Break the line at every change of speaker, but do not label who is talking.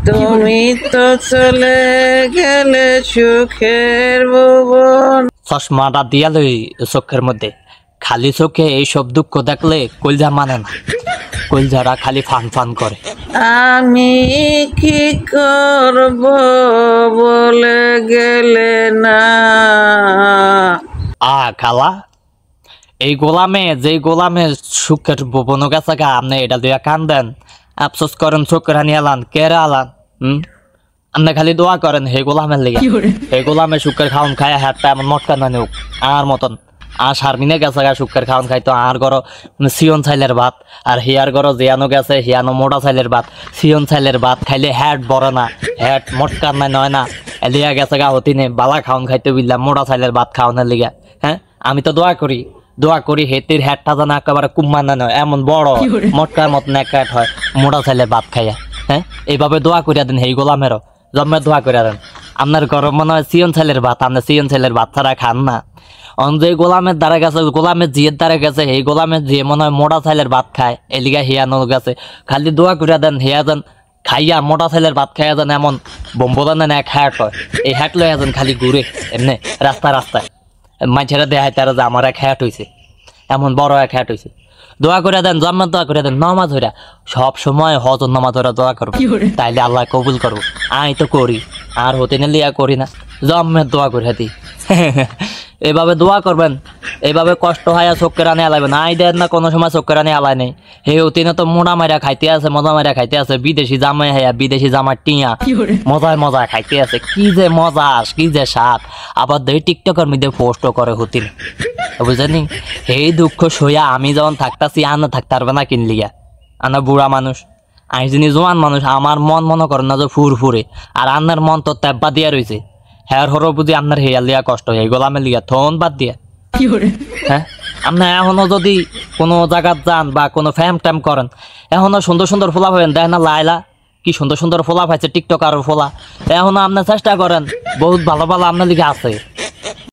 তুমি তো চলে গেলে সুখের ভুবন।
চশমাটা দিয়া লই চোখের মধ্যে, খালি চোখে এইসব দুঃখ দেখলে কলজা মানে না, কলজারা খালি ফান ফান করে।
আমি কি করব বলে গেলে না।
খালা এই গোলামে সুখের ভুবন গেছে গা, আপনি এটা দিয়া কান দেন, আফসোস করেন চোখের হানি আলান কেরা আলান। আপনি খালি দোয়া করেন হে গোলামের লিগে, হে গোলামে সুখের খাওন খায় হাতটা এমন মটকা না নিউক আর মতন। আর শারমিনে গেছে গা সুখের খাওন খাইতো আর গর সিয়ন চাইলের ভাত, আর হিয়ার গর জিয়ানো গেছে হিয়ানো মোটা চাইলের ভাত। সিয়ন চাইলের ভাত খাইলে হ্যাট বড় না, হ্যাট মটকার নাই নয় না, এলিয়া গেছে গা হতিনে বালা খাওন খাইতে বুঝলাম মোটা চাইলের ভাত খাওয়ানোর লিগে। হ্যাঁ আমি তো দোয়া করি হেতির হ্যাটটা যেন একেবারে কুম্মান না নয়, এমন বড় মটকার মতন এক হ্যাট হয় মোটা চাইলের ভাত খাইয়া। হ্যাঁ এইভাবে দোয়া করিয়া দেন হেই গোলামেরও জন্মের দোয়া করিয়া দেন। আপনার গরম মনে হয় সিয়ন চাইলের ভাত, আপনার সিয়ন চাইলের ভাত ছাড়া খান না। যে গোলামের দ্বারা গেছে, গোলামের জিয়ের দ্বারা গেছে, এই গোলামের জিয়ে মনে হয় মোটা চাইলের ভাত খায়, এলিগা হিয়ানো গেছে। খালি দোয়া করিয়া দেন হিয়া যেন খাইয়া মোটা চাইলের ভাত খাইয়া যেন এমন বোম্বদান এক হ্যাট হয়, এই হ্যাট লইয়া যেন খালি ঘুরে এমনি রাস্তায় মাঝেরা দেখায় তারা যে আমার এক হ্যাট হয়েছে, এমন বড় এক হ্যাট হয়েছে। দোয়া করে দেন, জন্মের দোয়া করে দেন, নমাজ হইরা সব সময় হজর নমাজ হইরা দোয়া করবো, তাইলে আল্লাহ কবুল করবো। আমি তো করি আর হতে নিলে করি না, জন্মের দোয়া করে দিই। এভাবে দোয়া করবেন, এভাবে কষ্ট হয় চোখের রানি আলাইবেন। আই দেন না কোনো সময় চোখের রানি আলাই নেই। হে তিনে তো মোড়া মাইরা খাইতে আছে, মজা মাইরা খাইতে আছে, বিদেশি জামাই হাইয়া বিদেশি জামার টিয়া মজায় খাইতে আছে, কি যে মজা কি যে স্বাদ। আবার দেই টিকটকের মধ্যে পোস্টও করে হতিন, বুঝলেনি? এই দুঃখ সইয়া আমি যখন থাকতাছি আনা থাকতে পারবে না কিনলিয়া, আনা বুড়া মানুষ, আমি যিনি জোয়ান মানুষ, আমার মন মনে করেন না যে ফুরফুরে, আর আন্নার মন তো তেব্বা দিয়া রয়েছে। হ্যাঁ হরো বুঝি আপনার হেয়ার লিয়া কষ্ট হয়ে গোলামের লিয়া থন বাদ দিয়া। হ্যাঁ আপনার এখনো যদি কোনো জায়গাত যান বা কোনো ফ্যাম ট্যাম করেন, এখনো সুন্দর সুন্দর ফোলা পাবেন, দেখ না লাইলা কি সুন্দর সুন্দর ফোলা পাইছে টিকটক আর ফোলা, এখনো আপনার চেষ্টা করেন, বহুত ভালো ভালো আপনার লিগে আছে।